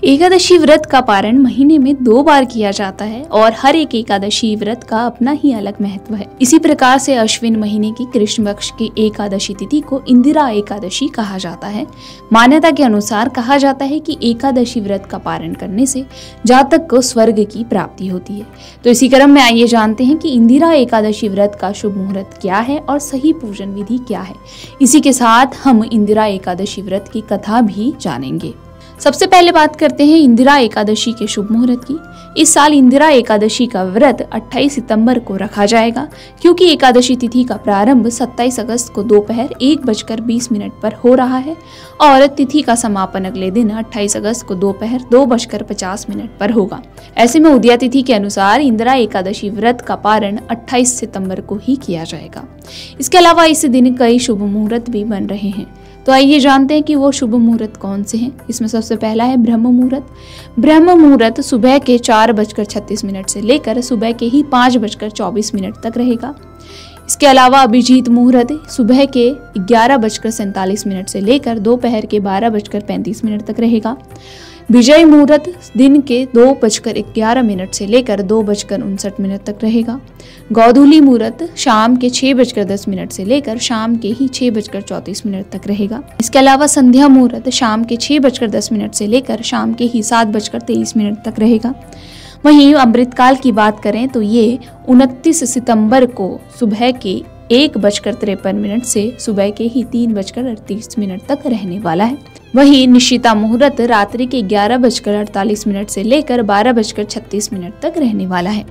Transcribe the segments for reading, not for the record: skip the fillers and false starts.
एकादशी व्रत का पारण महीने में 2 बार किया जाता है और हर एक एकादशी व्रत का अपना ही अलग महत्व है। इसी प्रकार से अश्विन महीने की कृष्ण पक्ष की एकादशी तिथि को इंदिरा एकादशी कहा जाता है। मान्यता के अनुसार कहा जाता है कि एकादशी व्रत का पारण करने से जातक को स्वर्ग की प्राप्ति होती है। तो इसी क्रम में आइए जानते हैं कि इंदिरा एकादशी व्रत का शुभ मुहूर्त क्या है और सही पूजन विधि क्या है। इसी के साथ हम इंदिरा एकादशी व्रत की कथा भी जानेंगे। सबसे पहले बात करते हैं इंदिरा एकादशी के शुभ मुहूर्त की। इस साल इंदिरा एकादशी का व्रत 28 सितंबर को रखा जाएगा, क्योंकि एकादशी तिथि का प्रारंभ 27 अगस्त को दोपहर 1:20 पर हो रहा है और तिथि का समापन अगले दिन 28 अगस्त को दोपहर 2:50 पर होगा। ऐसे में उदया तिथि के अनुसार इंदिरा एकादशी व्रत का पारण 28 सितंबर को ही किया जाएगा। इसके अलावा इस दिन कई शुभ मुहूर्त भी बन रहे हैं। तो आइए जानते हैं कि वो शुभ मुहूर्त कौन से हैं। इसमें सबसे पहला है ब्रह्म मुहूर्त। ब्रह्म मुहूर्त सुबह के 4:36 से लेकर सुबह के ही 5:24 तक रहेगा। इसके अलावा अभिजीत मुहूर्त सुबह के 11:47 से लेकर दोपहर के 12:35 तक रहेगा। विजय मुहूर्त दिन के 2:11 से लेकर 2:59 तक रहेगा। गोधूली मुहूर्त शाम के 6:10 से लेकर शाम के ही 6:34 तक रहेगा। इसके अलावा संध्या मुहूर्त शाम के 6:10 से लेकर शाम के ही 7:23 तक रहेगा। वहीं अमृतकाल की बात करें तो ये 29 सितंबर को सुबह के 1:53 से सुबह के ही 3:38 तक रहने वाला है। वहीं निशिता मुहूर्त रात्रि के 11:48 से लेकर 12:36 तक रहने वाला है।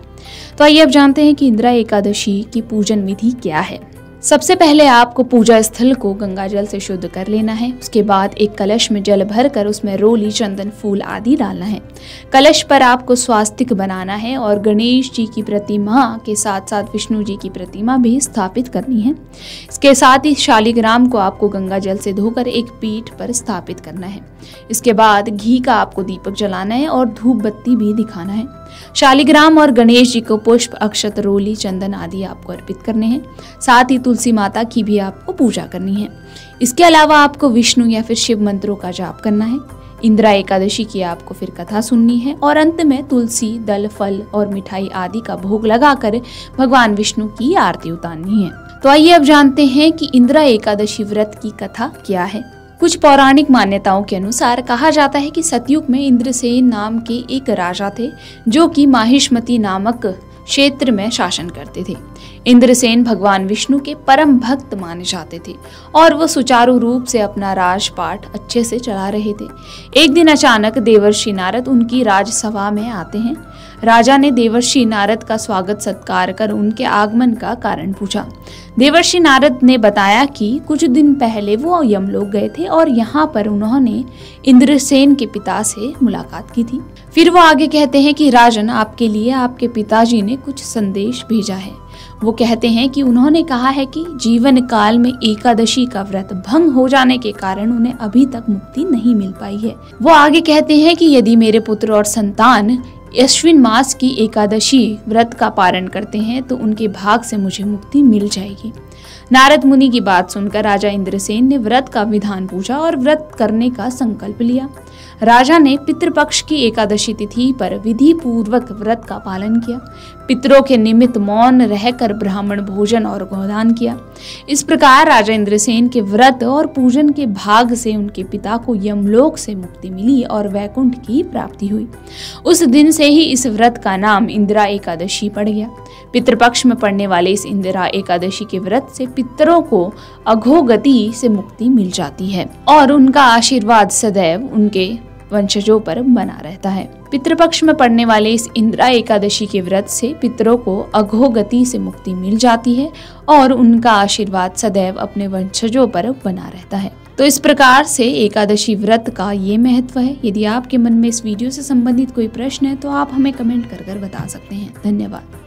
तो आइए अब जानते हैं कि इंदिरा एकादशी की पूजन विधि क्या है। सबसे पहले आपको पूजा स्थल को गंगा जल से शुद्ध कर लेना है। उसके बाद एक कलश में जल भरकर उसमें रोली, चंदन, फूल आदि डालना है। कलश पर आपको स्वास्तिक बनाना है और गणेश जी की प्रतिमा के साथ साथ विष्णु जी की प्रतिमा भी स्थापित करनी है। इसके साथ ही शालिग्राम को आपको गंगा जल से धोकर एक पीठ पर स्थापित करना है। इसके बाद घी का आपको दीपक जलाना है और धूप बत्ती भी दिखाना है। शालिग्राम और गणेश जी को पुष्प, अक्षत, रोली, चंदन आदि आपको अर्पित करने हैं। साथ ही तुलसी माता की भी आपको पूजा करनी है। इसके अलावा आपको विष्णु या फिर शिव मंत्रों का जाप करना है। इंदिरा एकादशी की आपको फिर कथा सुननी है और अंत में तुलसी दल, फल और मिठाई आदि का भोग लगाकर भगवान विष्णु की आरती उतारनी है। तो आइए अब जानते हैं कि इंदिरा एकादशी व्रत की कथा क्या है। कुछ पौराणिक मान्यताओं के अनुसार कहा जाता है कि सतयुग में इंद्रसेन नाम के एक राजा थे, जो कि माहिष्मती नामक क्षेत्र में शासन करते थे। इंद्रसेन भगवान विष्णु के परम भक्त माने जाते थे और वो सुचारू रूप से अपना राजपाट अच्छे से चला रहे थे। एक दिन अचानक देवर्षि नारद उनकी राजसभा में आते हैं। राजा ने देवर्षि नारद का स्वागत सत्कार कर उनके आगमन का कारण पूछा। देवर्षि नारद ने बताया कि कुछ दिन पहले वो यमलोक गए थे और यहाँ पर उन्होंने इंद्रसेन के पिता से मुलाकात की थी। फिर वो आगे कहते हैं कि राजन, आपके लिए आपके पिताजी ने कुछ संदेश भेजा है। वो कहते हैं कि उन्होंने कहा है कि जीवन काल में एकादशी का व्रत भंग हो जाने के कारण उन्हें अभी तक मुक्ति नहीं मिल पाई है। वो आगे कहते हैं कि यदि मेरे पुत्र और संतान अश्विन मास की एकादशी व्रत का पारण करते हैं तो उनके भाग से मुझे मुक्ति मिल जाएगी। नारद मुनि की बात सुनकर राजा इंद्रसेन ने व्रत का विधान पूछा और व्रत करने का संकल्प लिया। राजा ने पितृपक्ष की एकादशी तिथि पर विधि पूर्वक व्रत का पालन किया। पितरों के निमित्त मौन रहकर ब्राह्मण भोजन और गोदान किया। इस प्रकार राजा इंद्रसेन के व्रत और पूजन के भाग से उनके पिता को यमलोक से मुक्ति मिली और वैकुंठ की प्राप्ति हुई। उस दिन से ही इस व्रत का नाम इंदिरा एकादशी पड़ गया। पितृपक्ष में पड़ने वाले इस इंदिरा एकादशी के व्रत से पितरों को अधोगति से मुक्ति मिल जाती है और उनका आशीर्वाद सदैव उनके वंशजों पर बना रहता है। पितृपक्ष में पड़ने वाले इस इंदिरा एकादशी के व्रत से पितरों को अधोगति से मुक्ति मिल जाती है और उनका आशीर्वाद सदैव अपने वंशजों पर बना रहता है। तो इस प्रकार से एकादशी व्रत का ये महत्व है। यदि आपके मन में इस वीडियो से संबंधित कोई प्रश्न है तो आप हमें कमेंट कर बता सकते हैं। धन्यवाद।